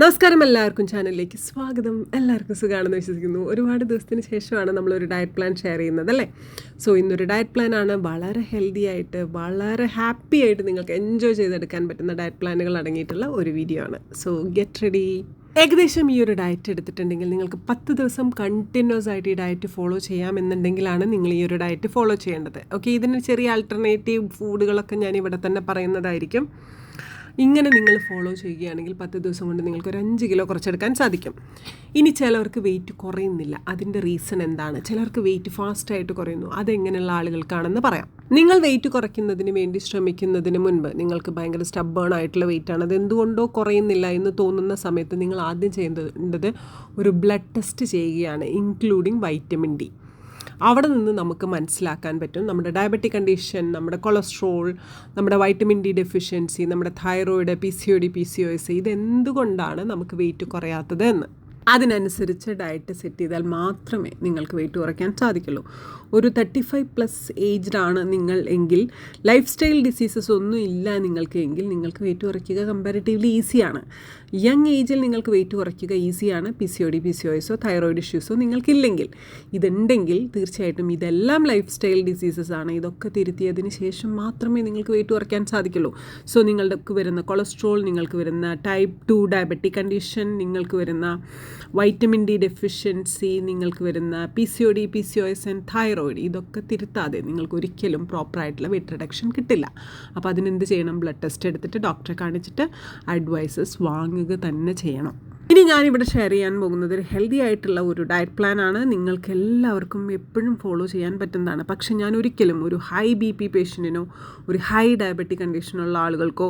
നമസ്കാരം, എല്ലാവർക്കും ചാനലിലേക്ക് സ്വാഗതം. എല്ലാവർക്കും സുഖമാണെന്ന് വിശ്വസിക്കുന്നു. ഒരുപാട് ദിവസത്തിന് ശേഷമാണ് നമ്മളൊരു ഡയറ്റ് പ്ലാൻ ഷെയർ ചെയ്യുന്നത് അല്ലേ. സോ ഇന്നൊരു ഡയറ്റ് പ്ലാനാണ്. വളരെ ഹെൽത്തി ആയിട്ട് വളരെ ഹാപ്പി ആയിട്ട് നിങ്ങൾക്ക് എൻജോയ് ചെയ്തെടുക്കാൻ പറ്റുന്ന ഡയറ്റ് പ്ലാനുകൾ അടങ്ങിയിട്ടുള്ള ഒരു വീഡിയോ ആണ്. So get ready. ഏകദേശം ഈ ഒരു ഡയറ്റ് എടുത്തിട്ടുണ്ടെങ്കിൽ നിങ്ങൾക്ക് 10 ദിവസം കണ്ടിന്യൂസ് ആയിട്ട് ഈ ഡയറ്റ് ഫോളോ ചെയ്യാമെന്നുണ്ടെങ്കിലാണ് നിങ്ങൾ ഈ ഒരു ഡയറ്റ് ഫോളോ ചെയ്യേണ്ടത്. ഓക്കെ, ഇതിന് ചെറിയ ആൾട്ടർനേറ്റീവ് ഫുഡുകളൊക്കെ ഞാൻ ഇവിടെ തന്നെ പറയുന്നതായിരിക്കും. ഇങ്ങനെ നിങ്ങൾ ഫോളോ ചെയ്യുകയാണെങ്കിൽ 10 ദിവസം കൊണ്ട് നിങ്ങൾക്ക് ഒരു 5 കിലോ കുറച്ചെടുക്കാൻ സാധിക്കും. ഇനി ചിലവർക്ക് വെയിറ്റ് കുറയുന്നില്ല. അതിൻ്റെ റീസൺ എന്താണ്? ചിലർക്ക് വെയിറ്റ് ഫാസ്റ്റായിട്ട് കുറയുന്നു. അതെങ്ങനെയുള്ള ആളുകൾക്കാണെന്ന് പറയാം. നിങ്ങൾ വെയിറ്റ് കുറയ്ക്കുന്നതിന് വേണ്ടി ശ്രമിക്കുന്നതിന് മുൻപ് നിങ്ങൾക്ക് ഭയങ്കര സ്റ്റബ്ബേൺ ആയിട്ടുള്ള വെയിറ്റാണ്, അത് എന്തുകൊണ്ടോ കുറയുന്നില്ല എന്ന് തോന്നുന്ന സമയത്ത് നിങ്ങൾ ആദ്യം ചെയ്യേണ്ടത് ഒരു ബ്ലഡ് ടെസ്റ്റ് ചെയ്യുകയാണ്, ഇൻക്ലൂഡിങ് വൈറ്റമിൻ ഡി. അവിടെ നിന്ന് നമുക്ക് മനസ്സിലാക്കാൻ പറ്റും നമ്മുടെ ഡയബറ്റിക് കണ്ടീഷൻ, നമ്മുടെ കൊളസ്ട്രോൾ, നമ്മുടെ വൈറ്റമിൻ ഡി ഡെഫിഷ്യൻസി, നമ്മുടെ തൈറോയിഡ്, PCOD, PCOS, ഇതെന്തുകൊണ്ടാണ് നമുക്ക് വെയിറ്റ് കുറയാത്തത് എന്ന്. അതിനനുസരിച്ച് ഡയറ്റ് സെറ്റ് ചെയ്താൽ മാത്രമേ നിങ്ങൾക്ക് വെയിറ്റ് കുറയ്ക്കാൻ സാധിക്കുള്ളൂ. ഒരു 35+ ഏജ്ഡ് ആണ് നിങ്ങൾ എങ്കിൽ, ലൈഫ് സ്റ്റൈൽ ഡിസീസസ് ഒന്നും ഇല്ല നിങ്ങൾക്ക് എങ്കിൽ, നിങ്ങൾക്ക് വെയിറ്റ് കുറയ്ക്കുക കമ്പാരിറ്റീവ്ലി ഈസിയാണ്. യങ് ഏജിൽ നിങ്ങൾക്ക് വെയിറ്റ് കുറയ്ക്കുക ഈസിയാണ്. PCOD, PCOSോ തൈറോയിഡ് ഇഷ്യൂസോ നിങ്ങൾക്കില്ലെങ്കിൽ, ഇതുണ്ടെങ്കിൽ തീർച്ചയായിട്ടും ഇതെല്ലാം ലൈഫ് സ്റ്റൈൽ ഡിസീസസ് ആണ്. ഇതൊക്കെ തിരുത്തിയതിന് ശേഷം മാത്രമേ നിങ്ങൾക്ക് വെയിറ്റ് കുറയ്ക്കാൻ സാധിക്കുള്ളൂ. സോ നിങ്ങൾക്ക് വരുന്ന കൊളസ്ട്രോൾ, നിങ്ങൾക്ക് വരുന്ന ടൈപ്പ് 2 ഡയബറ്റിക് കണ്ടീഷൻ, നിങ്ങൾക്ക് വരുന്ന വൈറ്റമിൻ ഡി ഡെഫിഷ്യൻസി, നിങ്ങൾക്ക് വരുന്ന PCOD, PCOS ആൻഡ് തൈറോയിഡ്, ഇതൊക്കെ തിരുത്താതെ നിങ്ങൾക്ക് ഒരിക്കലും പ്രോപ്പറായിട്ടുള്ള വെയിറ്റ് റിഡക്ഷൻ കിട്ടില്ല. അപ്പോൾ അതിനെന്ത് ചെയ്യണം? ബ്ലഡ് ടെസ്റ്റ് എടുത്തിട്ട് ഡോക്ടറെ കാണിച്ചിട്ട് അഡ്വൈസസ് വാങ്ങുക തന്നെ ചെയ്യണം. ഇനി ഞാനിവിടെ ഷെയർ ചെയ്യാൻ പോകുന്നത് ഒരു ഹെൽത്തി ആയിട്ടുള്ള ഒരു ഡയറ്റ് പ്ലാനാണ്. നിങ്ങൾക്ക് എല്ലാവർക്കും എപ്പോഴും ഫോളോ ചെയ്യാൻ പറ്റുന്നതാണ്. പക്ഷേ ഞാൻ ഒരിക്കലും ഒരു ഹൈ BP പേഷ്യൻറ്റിനോ ഒരു ഹൈ ഡയബറ്റിക് കണ്ടീഷനുള്ള ആളുകൾക്കോ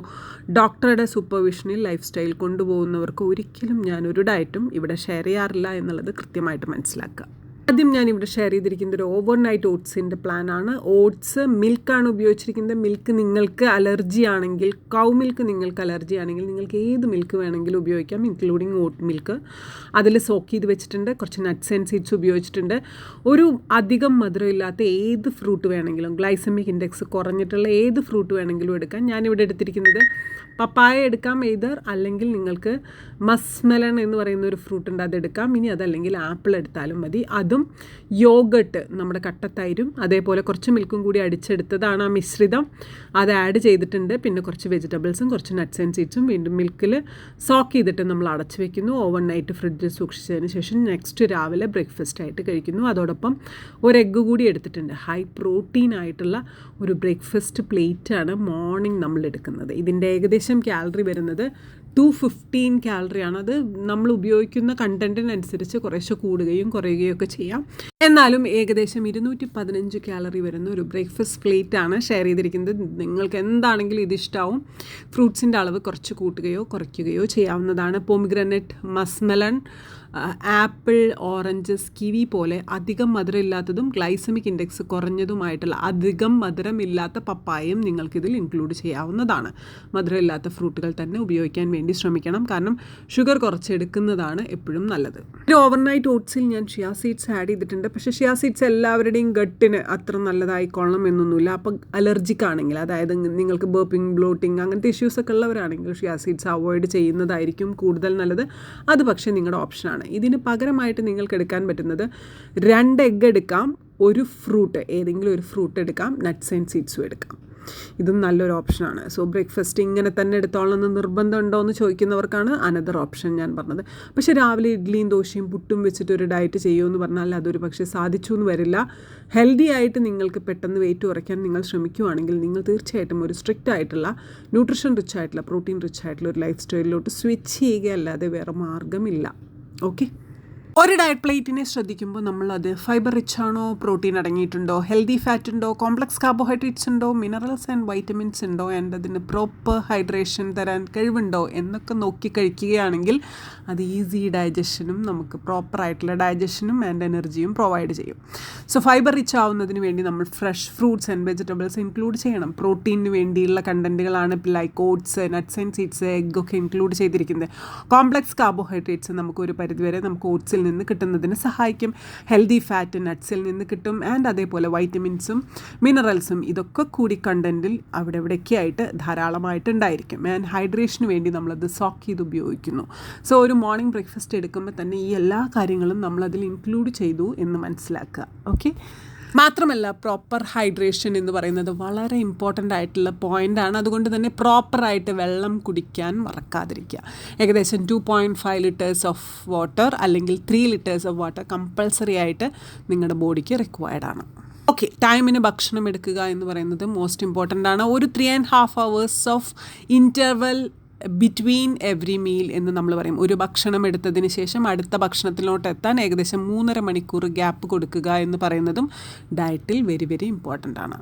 ഡോക്ടറുടെ സൂപ്പർവിഷനിൽ ലൈഫ് സ്റ്റൈൽ കൊണ്ടുപോകുന്നവർക്കോ ഒരിക്കലും ഞാനൊരു ഡയറ്റും ഇവിടെ ഷെയർ ചെയ്യാറില്ല എന്നുള്ളത് കൃത്യമായിട്ട് മനസ്സിലാക്കുക. ആദ്യം ഞാനിവിടെ ഷെയർ ചെയ്തിരിക്കുന്നത് ഒരു ഓവർനൈറ്റ് ഓട്സിൻ്റെ പ്ലാനാണ്. ഓട്സ് മിൽക്കാണ് ഉപയോഗിച്ചിരിക്കുന്നത്. മിൽക്ക് നിങ്ങൾക്ക് അലർജി ആണെങ്കിൽ, കൗ മിൽക്ക് നിങ്ങൾക്ക് അലർജി ആണെങ്കിൽ നിങ്ങൾക്ക് ഏത് മിൽക്ക് വേണമെങ്കിലും ഉപയോഗിക്കാം, ഇൻക്ലൂഡിങ് ഓട്ട് മിൽക്ക്. അതിൽ സോക്ക് ചെയ്ത് വെച്ചിട്ടുണ്ട്. കുറച്ച് നട്ട്സ് ആൻഡ് സീഡ്സ് ഉപയോഗിച്ചിട്ടുണ്ട്. ഒരു അധികം മധുരമില്ലാത്ത ഏത് ഫ്രൂട്ട് വേണമെങ്കിലും, ഗ്ലൈസമിക് ഇൻഡെക്സ് കുറഞ്ഞിട്ടുള്ള ഏത് ഫ്രൂട്ട് വേണമെങ്കിലും എടുക്കാം. ഞാനിവിടെ എടുത്തിരിക്കുന്നത് പപ്പായ എടുക്കാം എയ്തർ, അല്ലെങ്കിൽ നിങ്ങൾക്ക് മസ്മെലൺ എന്ന് പറയുന്ന ഒരു ഫ്രൂട്ട് ഉണ്ട്, അതെടുക്കാം. ഇനി അതല്ലെങ്കിൽ ആപ്പിൾ എടുത്താലും മതി. അതും യോഗട്ട്, നമ്മുടെ കട്ടത്തൈരും അതേപോലെ കുറച്ച് മിൽക്കും കൂടി അടിച്ചെടുത്തതാണ് ആ മിശ്രിതം. അത് ആഡ് ചെയ്തിട്ടുണ്ട്. പിന്നെ കുറച്ച് വെജിറ്റബിൾസും കുറച്ച് നട്ട്സ് ആൻഡ് സീഡ്സും വീണ്ടും മിൽക്കിൽ സോക്ക് ചെയ്തിട്ട് നമ്മൾ അടച്ചു വെക്കുന്നു. ഓവർനൈറ്റ് ഫ്രിഡ്ജിൽ സൂക്ഷിച്ചതിന് ശേഷം നെക്സ്റ്റ് രാവിലെ ബ്രേക്ക്ഫാസ്റ്റ് ആയിട്ട് കഴിക്കുന്നു. അതോടൊപ്പം ഒരു എഗ്ഗ് കൂടി എടുത്തിട്ടുണ്ട്. ഹൈ പ്രോട്ടീൻ ആയിട്ടുള്ള ഒരു ബ്രേക്ക്ഫാസ്റ്റ് പ്ലേറ്റാണ് മോർണിംഗ് നമ്മൾ എടുക്കുന്നത്. ഇതിൻ്റെ ഏകദേശം കാലറി വരുന്നത് 215 കാലറിയാണ്. അത് നമ്മൾ ഉപയോഗിക്കുന്ന കണ്ടൻറ്റിനനുസരിച്ച് കുറേശ്ശെ കൂടുകയും കുറയുകയും ഒക്കെ ചെയ്യാം. എന്നാലും ഏകദേശം 215 കാലറി വരുന്ന ഒരു ബ്രേക്ക്ഫാസ്റ്റ് പ്ലേറ്റാണ് ഷെയർ ചെയ്തിരിക്കുന്നത്. നിങ്ങൾക്ക് എന്താണെങ്കിലും ഇതിഷ്ടാവും. ഫ്രൂട്ട്സിൻ്റെ അളവ് കുറച്ച് കൂട്ടുകയോ കുറയ്ക്കുകയോ ചെയ്യാവുന്നതാണ്. പോമിഗ്രാനറ്റ്, മസ്മെലൺ, ആപ്പിൾ, ഓറഞ്ചസ്, കിവി പോലെ അധികം മധുരമില്ലാത്തതും ഗ്ലൈസമിക് ഇൻഡെക്സ് കുറഞ്ഞതുമായിട്ടുള്ള അധികം മധുരമില്ലാത്ത പപ്പായയും നിങ്ങൾക്കിതിൽ ഇൻക്ലൂഡ് ചെയ്യാവുന്നതാണ്. മധുരമില്ലാത്ത ഫ്രൂട്ടുകൾ തന്നെ ഉപയോഗിക്കാൻ വേണ്ടി ശ്രമിക്കണം. കാരണം ഷുഗർ കുറച്ചെടുക്കുന്നതാണ് എപ്പോഴും നല്ലത്. ഒരു ഓവർനൈറ്റ് ഓട്സിൽ ഞാൻ ഷിയാ സീഡ്സ് ആഡ് ചെയ്തിട്ടുണ്ട്. പക്ഷേ ഷിയാ സീഡ്സ് എല്ലാവരുടെയും ഗട്ടിന് അത്ര നല്ലതായിക്കൊള്ളണം എന്നൊന്നുമില്ല. അപ്പം അലർജിക് ആണെങ്കിൽ, അതായത് നിങ്ങൾക്ക് ബർപ്പിംഗ്, ബ്ലോട്ടിങ് അങ്ങനത്തെ ഇഷ്യൂസൊക്കെ ഉള്ളവരാണെങ്കിൽ ഷിയാ സീഡ്സ് അവോയ്ഡ് ചെയ്യുന്നതായിരിക്കും കൂടുതൽ നല്ലത്. അത് പക്ഷേ നിങ്ങളുടെ ഓപ്ഷനാണ്. ഇതിന് പകരമായിട്ട് നിങ്ങൾക്ക് എടുക്കാൻ പറ്റുന്നത് 2 എഗ്ഗ് എടുക്കാം, ഒരു ഫ്രൂട്ട്, ഏതെങ്കിലും ഒരു ഫ്രൂട്ട് എടുക്കാം, നട്ട്സ് ആൻഡ് സീഡ്സും എടുക്കാം. ഇതും നല്ലൊരു ഓപ്ഷനാണ്. സോ ബ്രേക്ക്ഫാസ്റ്റ് ഇങ്ങനെ തന്നെ എടുത്തോളണം എന്ന് നിർബന്ധമുണ്ടോ എന്ന് ചോദിക്കുന്നവർക്കാണ് അനദർ ഓപ്ഷൻ ഞാൻ പറഞ്ഞത്. പക്ഷേ രാവിലെ ഇഡ്ഡലിയും ദോശയും പുട്ടും വെച്ചിട്ട് ഒരു ഡയറ്റ് ചെയ്യുമെന്ന് പറഞ്ഞാൽ അതൊരു പക്ഷേ സാധിച്ചു എന്ന് വരില്ല. ഹെൽത്തി ആയിട്ട് നിങ്ങൾക്ക് പെട്ടെന്ന് വെയിറ്റ് കുറയ്ക്കാൻ നിങ്ങൾ ശ്രമിക്കുകയാണെങ്കിൽ നിങ്ങൾ തീർച്ചയായിട്ടും ഒരു സ്ട്രിക്റ്റ് ആയിട്ടുള്ള ന്യൂട്രിഷൻ റിച്ച് ആയിട്ടുള്ള, പ്രോട്ടീൻ റിച്ച് ആയിട്ടുള്ള ഒരു ലൈഫ് സ്റ്റൈലിലോട്ട് സ്വിച്ച് ചെയ്യുകയല്ലാതെ വേറെ മാർഗ്ഗമില്ല. ഓക്കെ, ഒരു ഡയറ്റ് പ്ലേറ്റിനെ ശ്രദ്ധിക്കുമ്പോൾ നമ്മളത് ഫൈബർ റിച്ച് ആണോ, പ്രോട്ടീൻ അടങ്ങിയിട്ടുണ്ടോ, ഹെൽത്തി ഫാറ്റ് ഉണ്ടോ, കോംപ്ലക്സ് കാർബോഹൈഡ്രേറ്റ്സ് ഉണ്ടോ, മിനറൽസ് ആൻഡ് വൈറ്റമിൻസ് ഉണ്ടോ, ആൻഡ് അതിന് പ്രോപ്പർ ഹൈഡ്രേഷൻ തരാൻ കഴിവുണ്ടോ എന്നൊക്കെ നോക്കി കഴിക്കുകയാണെങ്കിൽ അത് ഈസി ഡൈജഷനും നമുക്ക് പ്രോപ്പറായിട്ടുള്ള ഡൈജഷനും ആൻഡ് എനർജിയും പ്രൊവൈഡ് ചെയ്യും. സോ ഫൈബർ റിച്ച് ആവുന്നതിന് വേണ്ടി നമ്മൾ fresh fruits and vegetables include ചെയ്യണം. പ്രോട്ടീനിന് വേണ്ടിയുള്ള കണ്ടൻറ്റുകളാണ് like oats, nuts and seeds, എഗ്ഗൊക്കെ ഇൻക്ലൂഡ് ചെയ്തിരിക്കുന്നത്. കോംപ്ലക്സ് കാർബോഹൈഡ്രേറ്റ്സ് നമുക്ക് ഒരു പരിധിവരെ നമുക്ക് ഓട്സിൽ നട്ട്സിൽ നിന്ന് കിട്ടുന്നതിന് സഹായിക്കും. ഹെൽത്തി ഫാറ്റ് നട്ട്സിൽ നിന്ന് കിട്ടും. ആൻഡ് അതേപോലെ വൈറ്റമിൻസും മിനറൽസും ഇതൊക്കെ കൂടി കണ്ടൻറ്റിൽ അവിടെ ഇവിടെയൊക്കെ ആയിട്ട് ധാരാളമായിട്ട് ഉണ്ടായിരിക്കും. ആൻഡ് ഹൈഡ്രേഷന് വേണ്ടി നമ്മളത് സോക്ക് ചെയ്ത് ഉപയോഗിക്കുന്നു. സോ ഒരു മോർണിംഗ് ബ്രേക്ക്ഫാസ്റ്റ് എടുക്കുമ്പോൾ തന്നെ ഈ എല്ലാ കാര്യങ്ങളും നമ്മളതിൽ ഇൻക്ലൂഡ് ചെയ്തു എന്ന് മനസ്സിലാക്കുക. ഓക്കെ, മാത്രമല്ല പ്രോപ്പർ ഹൈഡ്രേഷൻ എന്ന് പറയുന്നത് വളരെ ഇമ്പോർട്ടൻ്റ് ആയിട്ടുള്ള പോയിൻ്റാണ്. അതുകൊണ്ട് തന്നെ പ്രോപ്പറായിട്ട് വെള്ളം കുടിക്കാൻ മറക്കാതിരിക്കുക. ഏകദേശം 2.5 ലിറ്റേഴ്സ് ഓഫ് വാട്ടർ അല്ലെങ്കിൽ 3 ലിറ്റേഴ്സ് ഓഫ് വാട്ടർ കമ്പൾസറി ആയിട്ട് നിങ്ങളുടെ ബോഡിക്ക് റിക്വയർഡ് ആണ്. ഓക്കെ, ടൈമിന് ഭക്ഷണം എടുക്കുക എന്ന് പറയുന്നത് മോസ്റ്റ് ഇമ്പോർട്ടൻ്റ് ആണ്. ഒരു 3.5 hours of interval between every meal എന്ന് നമ്മൾ പറയും. ഒരു ഭക്ഷണം എടുത്തതിന് ശേഷം അടുത്ത ഭക്ഷണത്തിലോട്ട് എത്താൻ ഏകദേശം 3.5 മണിക്കൂർ ഗ്യാപ്പ് കൊടുക്കുക എന്ന് പറയുന്നതും ഡയറ്റിൽ വെരി വെരി ഇമ്പോർട്ടൻ്റ് ആണ്.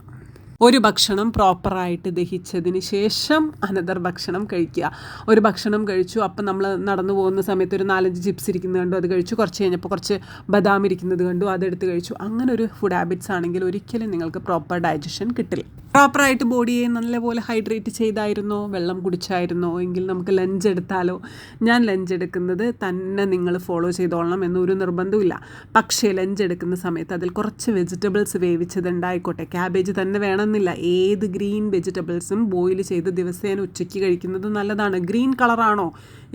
ഒരു ഭക്ഷണം പ്രോപ്പറായിട്ട് ദഹിച്ചതിന് ശേഷം അനദർ ഭക്ഷണം കഴിക്കുക. ഒരു ഭക്ഷണം കഴിച്ചു, അപ്പം നമ്മൾ നടന്നു പോകുന്ന സമയത്ത് ഒരു 4-5 ചിപ്സ് ഇരിക്കുന്നത് കണ്ടു, അത് കഴിച്ചു. കുറച്ച് കഴിഞ്ഞപ്പോൾ കുറച്ച് ബദാം ഇരിക്കുന്നത് കണ്ടു, അതെടുത്ത് കഴിച്ചു. അങ്ങനെ ഒരു ഫുഡ് ഹാബിറ്റ്സ് ആണെങ്കിൽ ഒരിക്കലും നിങ്ങൾക്ക് പ്രോപ്പർ ഡൈജഷൻ കിട്ടില്ല. പ്രോപ്പറായിട്ട് ബോഡിയെ നല്ലപോലെ ഹൈഡ്രേറ്റ് ചെയ്തായിരുന്നോ, വെള്ളം കുടിച്ചായിരുന്നോ എങ്കിൽ നമുക്ക് ലഞ്ച് എടുത്താലോ. ഞാൻ ലഞ്ച് എടുക്കുന്നത് തന്നെ നിങ്ങൾ ഫോളോ ചെയ്തോളണം എന്നൊരു നിർബന്ധമില്ല. പക്ഷേ ലഞ്ച് എടുക്കുന്ന സമയത്ത് അതിൽ കുറച്ച് വെജിറ്റബിൾസ് വേവിച്ചത് ഉണ്ടായിക്കോട്ടെ. ക്യാബേജ് തന്നെ വേണമെന്നില്ല. ഏത് ഗ്രീൻ വെജിറ്റബിൾസും ബോയിൽ ചെയ്ത് ദിവസേന ഉച്ചയ്ക്ക് കഴിക്കുന്നത് നല്ലതാണ്. ഗ്രീൻ കളറാണോ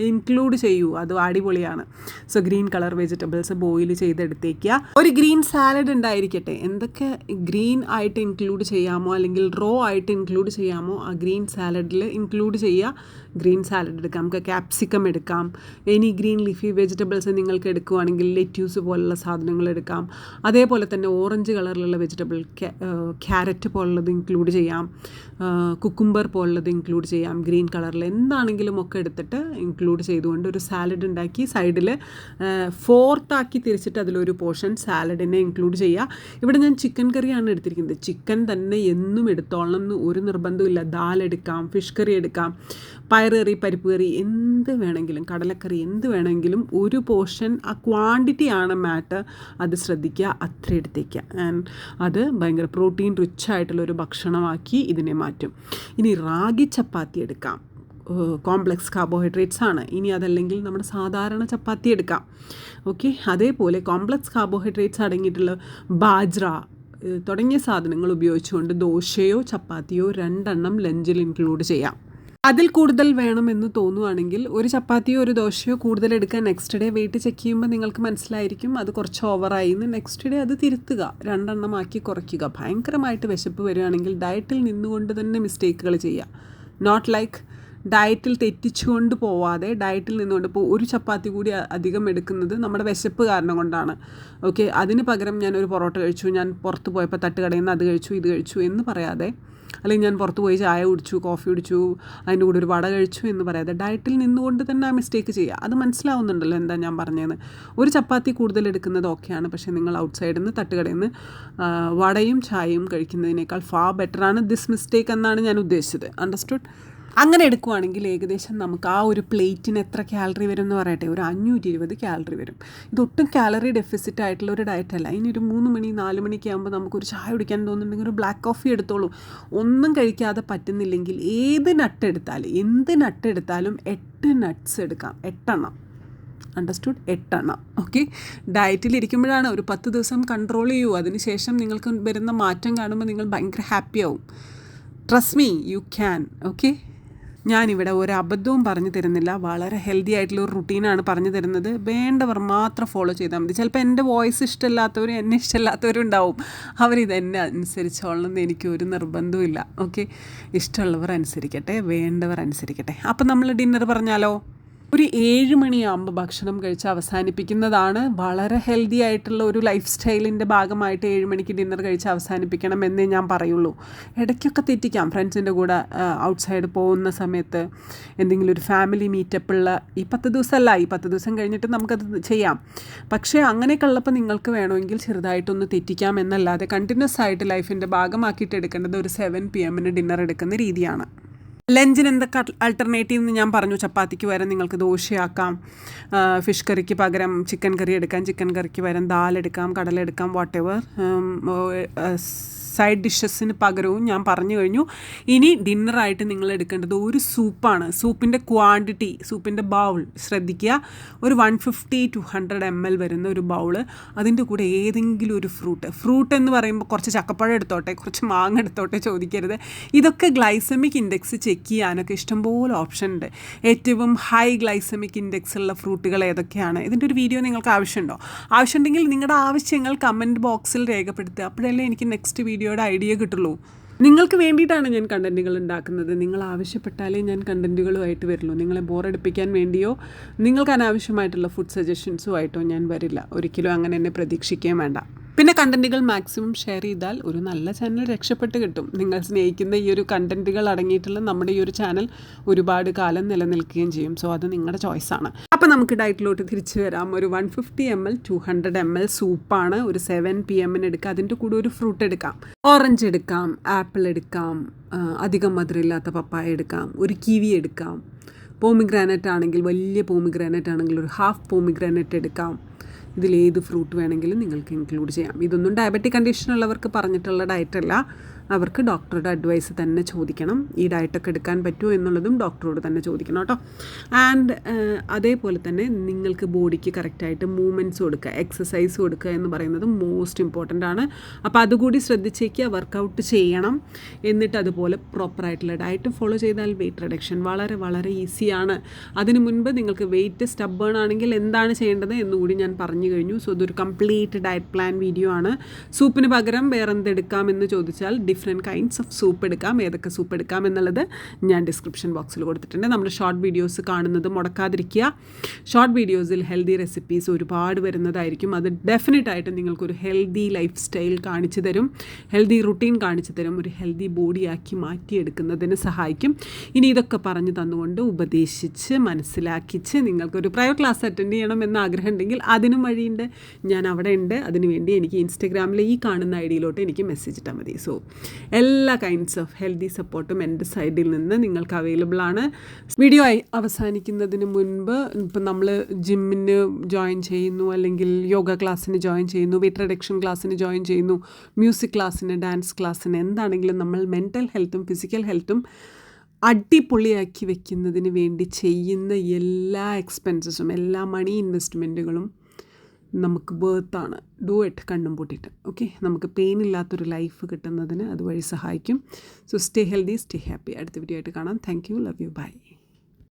ഇൻക്ലൂഡ് ചെയ്യൂ, അത് അടിപൊളിയാണ്. So green colour vegetables boil ചെയ്തെടുത്തേക്കുക. ഒരു ഗ്രീൻ സാലഡ് ഉണ്ടായിരിക്കട്ടെ. എന്തൊക്കെ ഗ്രീൻ ആയിട്ട് ഇൻക്ലൂഡ് ചെയ്യാമോ അല്ലെങ്കിൽ റോ ആയിട്ട് ഇൻക്ലൂഡ് ചെയ്യാമോ ആ ഗ്രീൻ സാലഡിൽ ഇൻക്ലൂഡ് ചെയ്യുക. ഗ്രീൻ സാലഡ് എടുക്കാം, നമുക്ക് ക്യാപ്സിക്കം എടുക്കാം. എനി ഗ്രീൻ ലീഫി വെജിറ്റബിൾസ് നിങ്ങൾക്ക് എടുക്കുകയാണെങ്കിൽ ലെറ്റ്യൂസ് പോലുള്ള സാധനങ്ങൾ എടുക്കാം. അതേപോലെ തന്നെ ഓറഞ്ച് കളറിലുള്ള വെജിറ്റബിൾ ക്യാരറ്റ് പോലുള്ളത് ഇൻക്ലൂഡ് ചെയ്യാം, കുക്കുംബർ പോലുള്ളത് ഇൻക്ലൂഡ് ചെയ്യാം. ഗ്രീൻ കളറിൽ എന്താണെങ്കിലും ഒക്കെ എടുത്തിട്ട് ഇൻക്ലൂഡ് ചെയ്തുകൊണ്ട് ഒരു സാലഡ് ഉണ്ടാക്കി സൈഡിൽ 4th ആക്കി തിരിച്ചിട്ട് അതിലൊരു പോർഷൻ സാലഡിനെ ഇൻക്ലൂഡ് ചെയ്യുക. ഇവിടെ ഞാൻ ചിക്കൻ കറിയാണ് എടുത്തിരിക്കുന്നത്. ചിക്കൻ തന്നെ എന്നും എടുത്തോളണം എന്ന് ഒരു നിർബന്ധമില്ല. ദാൽ എടുക്കാം, ഫിഷ് കറി എടുക്കാം, പയറ് കറി, പരിപ്പ് കറി, എന്ത് വേണമെങ്കിലും, കടലക്കറി, എന്ത് വേണമെങ്കിലും ഒരു പോർഷൻ. ആ ക്വാണ്ടിറ്റിയാണ് മാറ്റർ, അത് ശ്രദ്ധിക്കുക, അത്ര എടുത്തേക്കുക. ആൻഡ് അത് ഭയങ്കര പ്രോട്ടീൻ റിച്ച് ആയിട്ടുള്ളൊരു ഭക്ഷണമാക്കി ഇതിനെ മാറ്റും. ഇനി റാഗി ചപ്പാത്തി എടുക്കാം, കോംപ്ലക്സ് കാർബോഹൈഡ്രേറ്റ്സ് ആണ്. ഇനി അതല്ലെങ്കിൽ നമ്മുടെ സാധാരണ ചപ്പാത്തി എടുക്കാം. ഓക്കെ, അതേപോലെ കോംപ്ലക്സ് കാർബോഹൈഡ്രേറ്റ്സ് അടങ്ങിയിട്ടുള്ള ബാജ്ര തുടങ്ങിയ സാധനങ്ങൾ ഉപയോഗിച്ചുകൊണ്ട് ദോശയോ ചപ്പാത്തിയോ 2 ലഞ്ചിൽ ഇൻക്ലൂഡ് ചെയ്യാം. അതിൽ കൂടുതൽ വേണമെന്ന് തോന്നുവാണെങ്കിൽ ഒരു ചപ്പാത്തിയോ ഒരു ദോശയോ കൂടുതൽ എടുക്കാൻ നെക്സ്റ്റ് ഡേ വെയിറ്റ് ചെക്ക് ചെയ്യുമ്പോൾ നിങ്ങൾക്ക് മനസ്സിലായിരിക്കും അത് കുറച്ച് ഓവറായി എന്ന്. നെക്സ്റ്റ് ഡേ അത് തിരുത്തുക, 2 ആക്കി കുറയ്ക്കുക. ഭയങ്കരമായിട്ട് വിശപ്പ് വരികയാണെങ്കിൽ ഡയറ്റിൽ നിന്നുകൊണ്ട് തന്നെ മിസ്റ്റേക്കുകൾ ചെയ്യുക. നോട്ട് ലൈക്ക് ഡയറ്റിൽ തെറ്റിച്ചുകൊണ്ട് പോവാതെ ഡയറ്റിൽ നിന്നുകൊണ്ട് ഇപ്പോൾ ഒരു ചപ്പാത്തി കൂടി അധികം എടുക്കുന്നത് നമ്മുടെ വിശപ്പ് കാരണം കൊണ്ടാണ്. ഓക്കെ, അതിന് പകരം ഞാൻ ഒരു പൊറോട്ട കഴിച്ചു, ഞാൻ പുറത്ത് പോയപ്പോൾ തട്ടുകടയിൽ നിന്ന് അത് കഴിച്ചു ഇത് കഴിച്ചു എന്ന് പറയാതെ, അല്ലെങ്കിൽ ഞാൻ പുറത്ത് പോയി ചായ കുടിച്ചു, കോഫി കുടിച്ചു, അതിൻ്റെ കൂടെ ഒരു വട കഴിച്ചു എന്ന് പറയാതെ ഡയറ്റിൽ നിന്നുകൊണ്ട് തന്നെ ആ മിസ്റ്റേക്ക് ചെയ്യുക. അത് മനസ്സിലാവുന്നുണ്ടല്ലോ എന്താ ഞാൻ പറഞ്ഞതെന്ന്. ഒരു ചപ്പാത്തി കൂടുതൽ എടുക്കുന്നത് ഓക്കെയാണ്, പക്ഷേ നിങ്ങൾ ഔട്ട്സൈഡിൽ നിന്ന് തട്ടുകടയിൽ നിന്ന് വടയും ചായയും കഴിക്കുന്നതിനേക്കാൾ ഫാർ ബെറ്ററാണ് ദിസ് മിസ്റ്റേക്ക് എന്നാണ് ഞാൻ ഉദ്ദേശിച്ചത്. അണ്ടർസ്റ്റുഡ്? അങ്ങനെ എടുക്കുവാണെങ്കിൽ ഏകദേശം നമുക്ക് ആ ഒരു പ്ലേറ്റിന് എത്ര കാലറി വരും എന്ന് പറയട്ടെ, ഒരു 520 കാലറി വരും. ഇതൊട്ടും കാലറി ഡെഫിസിറ്റ് ആയിട്ടുള്ള ഒരു ഡയറ്റല്ല. ഇനി ഒരു 3 മണി 4 മണിക്ക് ആകുമ്പോൾ നമുക്കൊരു ചായ കുടിക്കാൻ തോന്നുന്നുണ്ടെങ്കിൽ ഒരു ബ്ലാക്ക് കോഫി എടുത്തോളൂ. ഒന്നും കഴിക്കാതെ പറ്റുന്നില്ലെങ്കിൽ എന്ത് നട്ട് എടുത്താലും 8 നട്ട്സ് എടുക്കാം, 8 അണ്ടർസ്റ്റുഡ്? 8. ഓക്കെ, ഡയറ്റിലിരിക്കുമ്പോഴാണ് ഒരു 10 ദിവസം കൺട്രോൾ ചെയ്യൂ. അതിനുശേഷം നിങ്ങൾക്ക് വരുന്ന മാറ്റം കാണുമ്പോൾ നിങ്ങൾ ഭയങ്കര ഹാപ്പി ആവും. Trust me, you can. Okay, ഞാനിവിടെ ഒരു അബദ്ധവും പറഞ്ഞു തരുന്നില്ല. വളരെ ഹെൽത്തി ആയിട്ടുള്ള ഒരു റുട്ടീനാണ് പറഞ്ഞു തരുന്നത്. വേണ്ടവർ മാത്രം ഫോളോ ചെയ്താൽ മതി. ചിലപ്പോൾ എൻ്റെ വോയിസ് ഇഷ്ടമില്ലാത്തവരും എന്നെ ഇഷ്ടമില്ലാത്തവരും ഉണ്ടാവും. അവരിതെന്നെ അനുസരിച്ചോളണം എന്ന് എനിക്കൊരു നിർബന്ധവുമില്ല. ഓക്കെ, ഇഷ്ടമുള്ളവർ അനുസരിക്കട്ടെ, വേണ്ടവർ അനുസരിക്കട്ടെ. അപ്പം നമ്മൾ ഡിന്നർ പറഞ്ഞാലോ? ഒരു 7 മണിയാകുമ്പോൾ ഭക്ഷണം കഴിച്ച് അവസാനിപ്പിക്കുന്നതാണ് വളരെ ഹെൽത്തി ആയിട്ടുള്ള ഒരു ലൈഫ് സ്റ്റൈലിൻ്റെ ഭാഗമായിട്ട്. 7 മണിക്ക് ഡിന്നർ കഴിച്ച് അവസാനിപ്പിക്കണം എന്നേ ഞാൻ പറയുള്ളൂ. ഇടയ്ക്കൊക്കെ തെറ്റിക്കാം. ഫ്രണ്ട്സിൻ്റെ കൂടെ ഔട്ട്സൈഡ് പോകുന്ന സമയത്ത് എന്തെങ്കിലും ഒരു ഫാമിലി മീറ്റപ്പുള്ള ഈ 10 ദിവസമല്ല, ഈ 10 ദിവസം കഴിഞ്ഞിട്ട് നമുക്കത് ചെയ്യാം. പക്ഷേ അങ്ങനെയൊക്കെ ഉള്ളപ്പോൾ നിങ്ങൾക്ക് വേണമെങ്കിൽ ചെറുതായിട്ടൊന്ന് തെറ്റിക്കാം എന്നല്ലാതെ കണ്ടിന്യൂസ് ആയിട്ട് ലൈഫിൻ്റെ ഭാഗമാക്കിയിട്ട് എടുക്കേണ്ടത് ഒരു 7 PM ഡിന്നർ എടുക്കുന്ന രീതിയാണ്. ലഞ്ചിന് എന്തൊക്കെ ആൾട്ടർനേറ്റീവ് എന്ന് ഞാൻ പറഞ്ഞു. ചപ്പാത്തിക്ക് പകരം നിങ്ങൾക്ക് ദോശയാക്കാം, ഫിഷ് കറിക്ക് പകരം ചിക്കൻ കറി എടുക്കാം, ചിക്കൻ കറിക്ക് പകരം ദാൽ എടുക്കാം, കടല എടുക്കാം, വാട്ട് എവർ. സൈഡ് ഡിഷസിന് പകരവും ഞാൻ പറഞ്ഞു കഴിഞ്ഞു. ഇനി ഡിന്നറായിട്ട് നിങ്ങൾ എടുക്കേണ്ടത് ഒരു സൂപ്പാണ്. സൂപ്പിൻ്റെ ക്വാണ്ടിറ്റി, സൂപ്പിൻ്റെ ബൗൾ ശ്രദ്ധിക്കുക. ഒരു 150 to 100 ml വരുന്ന ഒരു ബൗള്. അതിൻ്റെ കൂടെ ഏതെങ്കിലും ഒരു ഫ്രൂട്ട് എന്ന് പറയുമ്പോൾ കുറച്ച് ചക്കപ്പഴം എടുത്തോട്ടെ, കുറച്ച് മാങ്ങ എടുത്തോട്ടെ ചോദിക്കരുത്. ഇതൊക്കെ ഗ്ലൈസമിക് ഇൻഡെക്സ് ചെക്ക് ചെയ്യാനൊക്കെ ഇഷ്ടംപോലെ ഓപ്ഷൻ ഉണ്ട്. ഏറ്റവും ഹൈ ഗ്ലൈസമിക് ഇൻഡെക്സ് ഉള്ള ഫ്രൂട്ടുകൾ ഏതൊക്കെയാണ്, ഇതിൻ്റെ ഒരു വീഡിയോ നിങ്ങൾക്ക് ആവശ്യമുണ്ടോ? ആവശ്യമുണ്ടെങ്കിൽ നിങ്ങളുടെ ആവശ്യങ്ങൾ കമൻറ്റ് ബോക്സിൽ രേഖപ്പെടുത്തുക. അപ്പോഴല്ലേ എനിക്ക് നെക്സ്റ്റ് വീഡിയോയുടെ ഐഡിയ കിട്ടുള്ളൂ. നിങ്ങൾക്ക് വേണ്ടിയിട്ടാണ് ഞാൻ കണ്ടൻറ്റുകൾ ഉണ്ടാക്കുന്നത്. നിങ്ങൾ ആവശ്യപ്പെട്ടാലേ ഞാൻ കണ്ടൻറ്റുകളുമായിട്ട് വരുള്ളൂ. നിങ്ങളെ ബോറടിപ്പിക്കാൻ വേണ്ടിയോ നിങ്ങൾക്ക് അനാവശ്യമായിട്ടുള്ള ഫുഡ് സജഷൻസുമായിട്ടോ ഞാൻ വരില്ല. ഒരിക്കലും അങ്ങനെ എന്നെ പ്രതീക്ഷിക്കുകയും വേണ്ട. പിന്നെ കണ്ടൻറ്റുകൾ മാക്സിമം ഷെയർ ചെയ്താൽ ഒരു നല്ല ചാനൽ രക്ഷപ്പെട്ട് കിട്ടും. നിങ്ങൾ സ്നേഹിക്കുന്ന ഈ ഒരു കണ്ടൻറ്റുകൾ അടങ്ങിയിട്ടുള്ള നമ്മുടെ ഈ ഒരു ചാനൽ ഒരുപാട് കാലം നിലനിൽക്കുകയും ചെയ്യും. സോ അത് നിങ്ങളുടെ ചോയ്സാണ്. അപ്പോൾ നമുക്ക് ഡയറ്റിലോട്ട് തിരിച്ചു വരാം. ഒരു 150 ml 200 ml സൂപ്പാണ്. ഒരു 7 PM എടുക്കാം. അതിൻ്റെ കൂടെ ഒരു ഫ്രൂട്ട് എടുക്കാം. ഓറഞ്ച് എടുക്കാം, ആപ്പിൾ എടുക്കാം, അധികം മധുരമില്ലാത്ത പപ്പായ എടുക്കാം, ഒരു കിവി എടുക്കാം. പോമിഗ്രാനറ്റ് ആണെങ്കിൽ, വലിയ പോമിഗ്രാനറ്റ് ആണെങ്കിൽ ഒരു ഹാഫ് പോമിഗ്രാനറ്റ് എടുക്കാം. ഇതിലേത് ഫ്രൂട്ട് വേണമെങ്കിലും നിങ്ങൾക്ക് ഇൻക്ലൂഡ് ചെയ്യാം. ഇതൊന്നും ഡയബറ്റിക് കണ്ടീഷൻ ഉള്ളവർക്ക് പറഞ്ഞിട്ടുള്ള ഡയറ്റല്ല. അവർക്ക് ഡോക്ടറുടെ അഡ്വൈസ് തന്നെ ചോദിക്കണം. ഈ ഡയറ്റൊക്കെ എടുക്കാൻ പറ്റുമോ എന്നുള്ളതും ഡോക്ടറോട് തന്നെ ചോദിക്കണം കേട്ടോ. ആൻഡ് അതേപോലെ തന്നെ നിങ്ങൾക്ക് ബോഡിക്ക് കറക്റ്റായിട്ട് മൂവ്മെൻറ്റ്സ് കൊടുക്കുക, എക്സസൈസ് കൊടുക്കുക എന്ന് പറയുന്നത് മോസ്റ്റ് ഇമ്പോർട്ടൻ്റ് ആണ്. അപ്പോൾ അതുകൂടി ശ്രദ്ധിച്ചേക്കുക. വർക്കൗട്ട് ചെയ്യണം. എന്നിട്ട് അതുപോലെ പ്രോപ്പറായിട്ടുള്ള ഡയറ്റ് ഫോളോ ചെയ്താൽ വെയിറ്റ് റിഡക്ഷൻ വളരെ വളരെ ഈസിയാണ്. അതിന് മുൻപ് നിങ്ങൾക്ക് വെയിറ്റ് സ്റ്റബ്ബേൺ ആണെങ്കിൽ എന്താണ് ചെയ്യേണ്ടത് എന്നുകൂടി ഞാൻ പറഞ്ഞു കഴിഞ്ഞു. സോ ഇതൊരു കംപ്ലീറ്റ് ഡയറ്റ് പ്ലാൻ വീഡിയോ ആണ്. സൂപ്പിന് പകരം വേറെ എന്തെടുക്കാം എന്ന് ചോദിച്ചാൽ ഡിഫറെൻറ്റ് കൈൻഡ്സ് ഓഫ് സൂപ്പ് എടുക്കാം. ഏതൊക്കെ സൂപ്പ് എടുക്കാം എന്നുള്ളത് ഞാൻ ഡിസ്ക്രിപ്ഷൻ ബോക്സിൽ കൊടുത്തിട്ടുണ്ട്. നമ്മുടെ ഷോർട്ട് വീഡിയോസ് കാണുന്നത് മുടക്കാതിരിക്കുക. ഷോർട്ട് വീഡിയോസിൽ ഹെൽത്തി റെസിപ്പീസ് ഒരുപാട് വരുന്നതായിരിക്കും. അത് ഡെഫിനറ്റായിട്ട് നിങ്ങൾക്കൊരു ഹെൽത്തി ലൈഫ് സ്റ്റൈൽ കാണിച്ചു തരും, ഹെൽത്തി റുട്ടീൻ കാണിച്ചു തരും, ഒരു ഹെൽത്തി ബോഡിയാക്കി മാറ്റിയെടുക്കുന്നതിന് സഹായിക്കും. ഇനി ഇതൊക്കെ പറഞ്ഞു തന്നുകൊണ്ട് ഉപദേശിച്ച് മനസ്സിലാക്കിച്ച് നിങ്ങൾക്കൊരു പ്രൈവറ്റ് ക്ലാസ് അറ്റൻഡ് ചെയ്യണം എന്ന ആഗ്രഹം ഉണ്ടെങ്കിൽ അതിനും വഴിയുണ്ട്. ഞാൻ അവിടെ ഉണ്ട്. അതിനുവേണ്ടി എനിക്ക് ഇൻസ്റ്റഗ്രാമിൽ ഈ കാണുന്ന ഐഡിയിലോട്ട് എനിക്ക് മെസ്സേജ് ഇട്ടാൽ മതി. സോ എല്ലാ കൈൻഡ്സ് ഓഫ് ഹെൽത്തി സപ്പോർട്ടും എൻ്റെ സൈഡിൽ നിന്ന് നിങ്ങൾക്ക് അവൈലബിൾ ആണ്. വീഡിയോ അവസാനിക്കുന്നതിന് മുൻപ് ഇപ്പം നമ്മൾ ജിമ്മിന് ജോയിൻ ചെയ്യുന്നു, അല്ലെങ്കിൽ യോഗ ക്ലാസ്സിന് ജോയിൻ ചെയ്യുന്നു, വെയിറ്റ് റിഡക്ഷൻ ക്ലാസ്സിന് ജോയിൻ ചെയ്യുന്നു, മ്യൂസിക് ക്ലാസ്സിന്, ഡാൻസ് ക്ലാസ്സിന്, എന്താണെങ്കിലും നമ്മൾ മെൻ്റൽ ഹെൽത്തും ഫിസിക്കൽ ഹെൽത്തും അടിപൊളിയാക്കി വെക്കുന്നതിന് വേണ്ടി ചെയ്യുന്ന എല്ലാ എക്സ്പെൻസസും, എല്ലാ മണി ഇൻവെസ്റ്റ്മെൻറ്റുകളും നമുക്ക് ബർത്താണ്. ഡു ഇറ്റ് കണ്ണും പൂട്ടിയിട്ട്. ഓക്കെ, നമുക്ക് പെയിൻ ഇല്ലാത്തൊരു ലൈഫ് കിട്ടുന്നതിന് അതുവഴി സഹായിക്കും. So stay healthy, stay happy. അടുത്ത വീഡിയോ ആയിട്ട് കാണാം. Thank you, love you, by.